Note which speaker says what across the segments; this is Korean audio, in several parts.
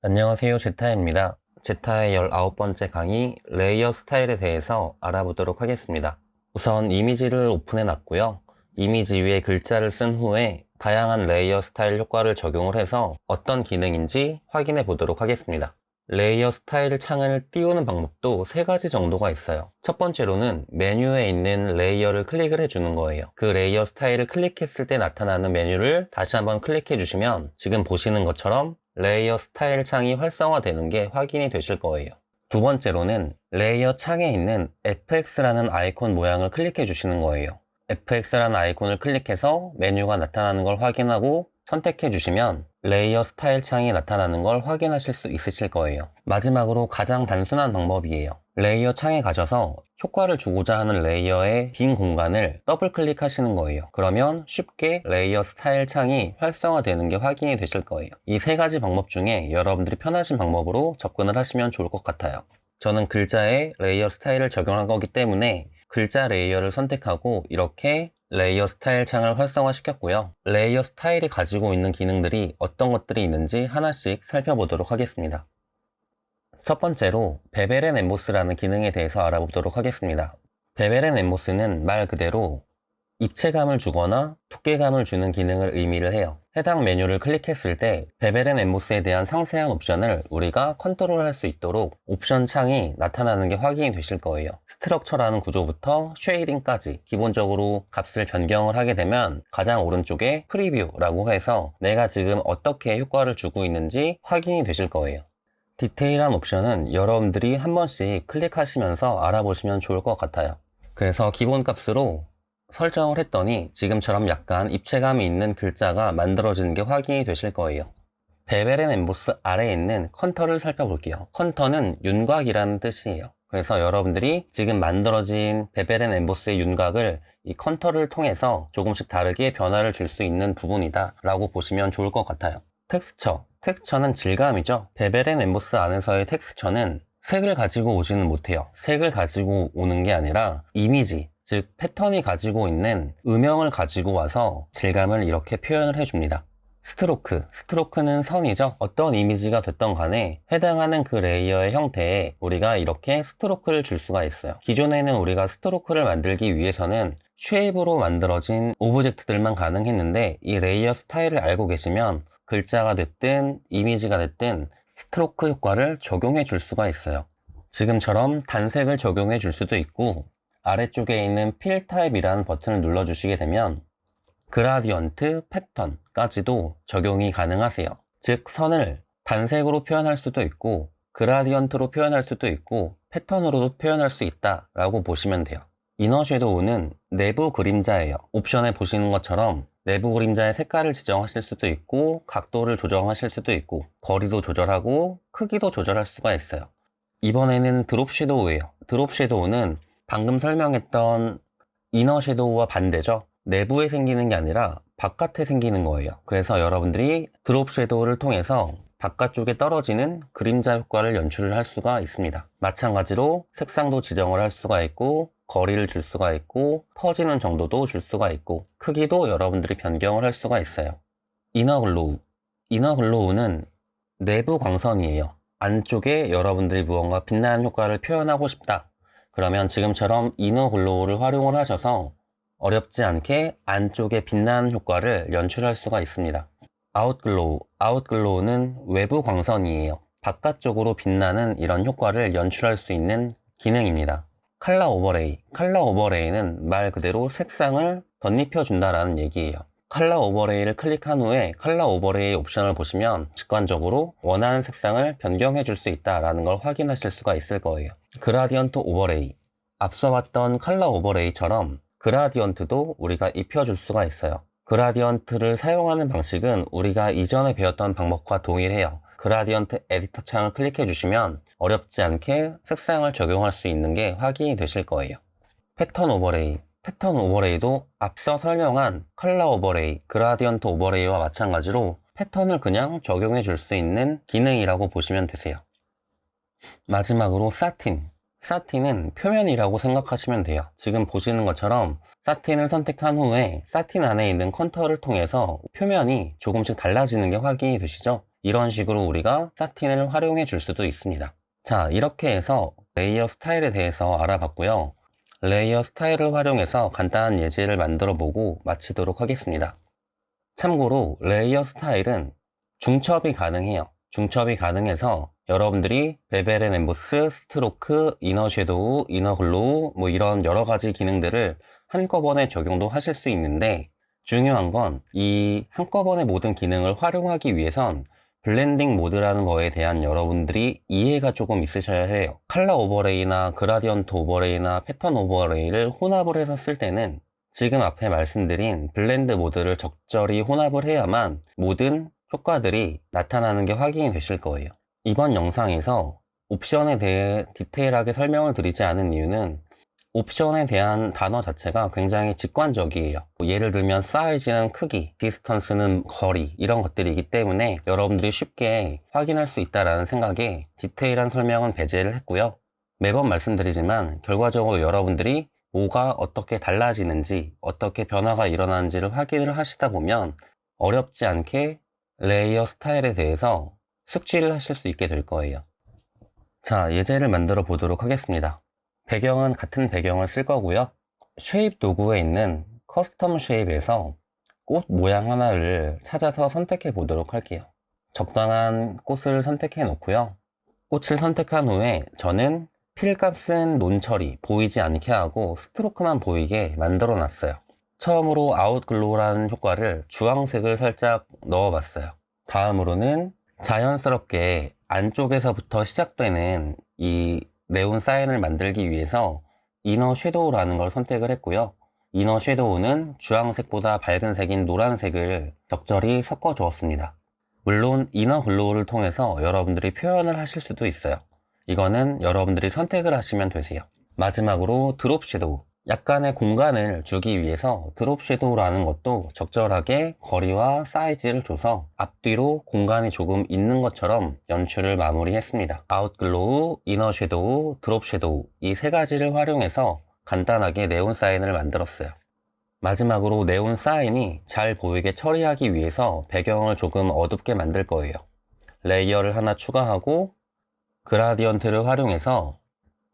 Speaker 1: 안녕하세요. 제타입니다. 제타의 19번째 강의 레이어 스타일에 대해서 알아보도록 하겠습니다. 우선 이미지를 오픈해 놨고요. 이미지 위에 글자를 쓴 후에 다양한 레이어 스타일 효과를 적용을 해서 어떤 기능인지 확인해 보도록 하겠습니다. 레이어 스타일 창을 띄우는 방법도 세 가지 정도가 있어요. 첫 번째로는 메뉴에 있는 레이어를 클릭을 해주는 거예요. 그 레이어 스타일을 클릭했을 때 나타나는 메뉴를 다시 한번 클릭해 주시면 지금 보시는 것처럼 레이어 스타일 창이 활성화되는 게 확인이 되실 거예요. 두 번째로는 레이어 창에 있는 FX라는 아이콘 모양을 클릭해 주시는 거예요. FX라는 아이콘을 클릭해서 메뉴가 나타나는 걸 확인하고 선택해 주시면 레이어 스타일 창이 나타나는 걸 확인하실 수 있으실 거예요. 마지막으로 가장 단순한 방법이에요. 레이어 창에 가셔서 효과를 주고자 하는 레이어의 빈 공간을 더블 클릭하시는 거예요. 그러면 쉽게 레이어 스타일 창이 활성화되는 게 확인이 되실 거예요. 이 세 가지 방법 중에 여러분들이 편하신 방법으로 접근을 하시면 좋을 것 같아요. 저는 글자에 레이어 스타일을 적용한 거기 때문에 글자 레이어를 선택하고 이렇게 레이어 스타일 창을 활성화시켰고요. 레이어 스타일이 가지고 있는 기능들이 어떤 것들이 있는지 하나씩 살펴보도록 하겠습니다. 첫 번째로 베벨 앤 엠보스라는 기능에 대해서 알아보도록 하겠습니다. 베벨 앤 엠보스는 말 그대로 입체감을 주거나 두께감을 주는 기능을 의미를 해요. 해당 메뉴를 클릭했을 때 베벨 앤 엠보스에 대한 상세한 옵션을 우리가 컨트롤할 수 있도록 옵션 창이 나타나는 게 확인이 되실 거예요. 스트럭처라는 구조부터 쉐이딩까지 기본적으로 값을 변경을 하게 되면 가장 오른쪽에 프리뷰라고 해서 내가 지금 어떻게 효과를 주고 있는지 확인이 되실 거예요. 디테일한 옵션은 여러분들이 한 번씩 클릭하시면서 알아보시면 좋을 것 같아요. 그래서 기본 값으로 설정을 했더니 지금처럼 약간 입체감이 있는 글자가 만들어지는 게 확인이 되실 거예요. 베벨 앤 엠보스 아래에 있는 컨터를 살펴볼게요. 컨터는 윤곽이라는 뜻이에요. 그래서 여러분들이 지금 만들어진 베벨 앤 엠보스의 윤곽을 이 컨터를 통해서 조금씩 다르게 변화를 줄 수 있는 부분이다 라고 보시면 좋을 것 같아요. 텍스처는 질감이죠. 베벨 앤 엠보스 안에서의 텍스처는 색을 가지고 오지는 못해요. 색을 가지고 오는 게 아니라 이미지, 즉 패턴이 가지고 있는 음영을 가지고 와서 질감을 이렇게 표현을 해줍니다. 스트로크는 선이죠. 어떤 이미지가 됐던 간에 해당하는 그 레이어의 형태에 우리가 이렇게 스트로크를 줄 수가 있어요. 기존에는 우리가 스트로크를 만들기 위해서는 쉐입으로 만들어진 오브젝트들만 가능했는데 이 레이어 스타일을 알고 계시면 글자가 됐든 이미지가 됐든 스트로크 효과를 적용해 줄 수가 있어요. 지금처럼 단색을 적용해 줄 수도 있고 아래쪽에 있는 필 타입이라는 버튼을 눌러주시게 되면 그라디언트, 패턴까지도 적용이 가능하세요. 즉 선을 단색으로 표현할 수도 있고 그라디언트로 표현할 수도 있고 패턴으로도 표현할 수 있다라고 보시면 돼요. 이너 섀도우는 내부 그림자예요. 옵션에 보시는 것처럼 내부 그림자의 색깔을 지정하실 수도 있고 각도를 조정하실 수도 있고 거리도 조절하고 크기도 조절할 수가 있어요. 이번에는 드롭 섀도우예요. 드롭 섀도우는 방금 설명했던 이너 섀도우와 반대죠. 내부에 생기는 게 아니라 바깥에 생기는 거예요. 그래서 여러분들이 드롭 섀도우를 통해서 바깥쪽에 떨어지는 그림자 효과를 연출을 할 수가 있습니다. 마찬가지로 색상도 지정을 할 수가 있고 거리를 줄 수가 있고 퍼지는 정도도 줄 수가 있고 크기도 여러분들이 변경을 할 수가 있어요. 이너 글로우는 내부 광선이에요. 안쪽에 여러분들이 무언가 빛나는 효과를 표현하고 싶다. 그러면 지금처럼 이너 글로우를 활용을 하셔서 어렵지 않게 안쪽에 빛나는 효과를 연출할 수가 있습니다. 아웃글로우는 외부 광선이에요. 바깥쪽으로 빛나는 이런 효과를 연출할 수 있는 기능입니다. 컬러 오버레이는 말 그대로 색상을 덧입혀 준다라는 얘기예요. 컬러 오버레이를 클릭한 후에 컬러 오버레이 옵션을 보시면 직관적으로 원하는 색상을 변경해 줄 수 있다라는 걸 확인하실 수가 있을 거예요. 그라디언트 오버레이, 앞서 봤던 컬러 오버레이처럼 그라디언트도 우리가 입혀줄 수가 있어요. 그라디언트를 사용하는 방식은 우리가 이전에 배웠던 방법과 동일해요. 그라디언트 에디터 창을 클릭해 주시면 어렵지 않게 색상을 적용할 수 있는 게 확인이 되실 거예요. 패턴 오버레이도 앞서 설명한 컬러 오버레이, 그라디언트 오버레이와 마찬가지로 패턴을 그냥 적용해 줄 수 있는 기능이라고 보시면 되세요. 마지막으로 사틴은 표면이라고 생각하시면 돼요. 지금 보시는 것처럼 사틴을 선택한 후에 사틴 안에 있는 컨터를 통해서 표면이 조금씩 달라지는 게 확인이 되시죠? 이런 식으로 우리가 사틴을 활용해 줄 수도 있습니다. 자, 이렇게 해서 레이어 스타일에 대해서 알아봤고요. 레이어 스타일을 활용해서 간단한 예제를 만들어 보고 마치도록 하겠습니다. 참고로 레이어 스타일은 중첩이 가능해요. 중첩이 가능해서 여러분들이 베벨 앤 엠보스, 스트로크, 이너 섀도우, 이너 글로우 뭐 이런 여러 가지 기능들을 한꺼번에 적용도 하실 수 있는데, 중요한 건 이 한꺼번에 모든 기능을 활용하기 위해선 블렌딩 모드라는 거에 대한 여러분들이 이해가 조금 있으셔야 해요. 컬러 오버레이나 그라디언트 오버레이나 패턴 오버레이를 혼합을 해서 쓸 때는 지금 앞에 말씀드린 블렌드 모드를 적절히 혼합을 해야만 모든 효과들이 나타나는 게 확인이 되실 거예요. 이번 영상에서 옵션에 대해 디테일하게 설명을 드리지 않은 이유는 옵션에 대한 단어 자체가 굉장히 직관적이에요. 예를 들면 사이즈는 크기, 디스턴스는 거리, 이런 것들이기 때문에 여러분들이 쉽게 확인할 수 있다는 생각에 디테일한 설명은 배제를 했고요. 매번 말씀드리지만 결과적으로 여러분들이 뭐가 어떻게 달라지는지, 어떻게 변화가 일어나는지를 확인을 하시다 보면 어렵지 않게 레이어 스타일에 대해서 숙지를 하실 수 있게 될 거예요. 자, 예제를 만들어 보도록 하겠습니다. 배경은 같은 배경을 쓸 거고요. 쉐입 도구에 있는 커스텀 쉐입에서 꽃 모양 하나를 찾아서 선택해 보도록 할게요. 적당한 꽃을 선택해 놓고요. 꽃을 선택한 후에 저는 필값은 논처리, 보이지 않게 하고 스트로크만 보이게 만들어 놨어요. 처음으로 아웃글로우라는 효과를 주황색을 살짝 넣어 봤어요. 다음으로는 자연스럽게 안쪽에서부터 시작되는 이 네온 사인을 만들기 위해서 이너 섀도우라는 걸 선택을 했고요. 이너 섀도우는 주황색보다 밝은 색인 노란색을 적절히 섞어 주었습니다. 물론 이너 글로우를 통해서 여러분들이 표현을 하실 수도 있어요. 이거는 여러분들이 선택을 하시면 되세요. 마지막으로 드롭 섀도우, 약간의 공간을 주기 위해서 드롭 섀도우라는 것도 적절하게 거리와 사이즈를 줘서 앞뒤로 공간이 조금 있는 것처럼 연출을 마무리했습니다. 아웃글로우, 이너 섀도우, 드롭 섀도우, 이 세 가지를 활용해서 간단하게 네온 사인을 만들었어요. 마지막으로 네온 사인이 잘 보이게 처리하기 위해서 배경을 조금 어둡게 만들 거예요. 레이어를 하나 추가하고 그라디언트를 활용해서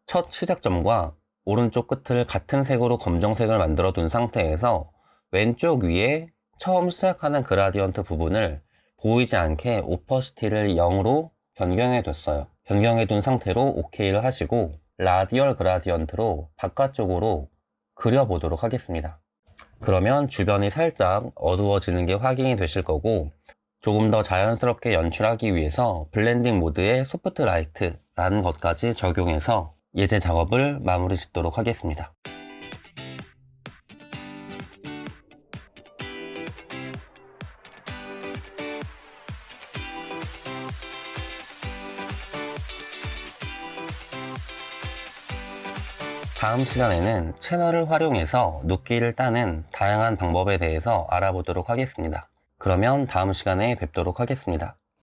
Speaker 1: 첫 시작점과 오른쪽 끝을 같은 색으로 검정색을 만들어 둔 상태에서 왼쪽 위에 처음 시작하는 그라디언트 부분을 보이지 않게 오퍼시티를 0으로 변경해 뒀어요. 변경해 둔 상태로 OK를 하시고 라디얼 그라디언트로 바깥쪽으로 그려보도록 하겠습니다. 그러면 주변이 살짝 어두워지는 게 확인이 되실 거고, 조금 더 자연스럽게 연출하기 위해서 블렌딩 모드의 소프트 라이트라는 것까지 적용해서 예제 작업을 마무리 짓도록 하겠습니다. 다음 시간에는 채널을 활용해서 눕기를 따는 다양한 방법에 대해서 알아보도록 하겠습니다. 그러면 다음 시간에 뵙도록 하겠습니다.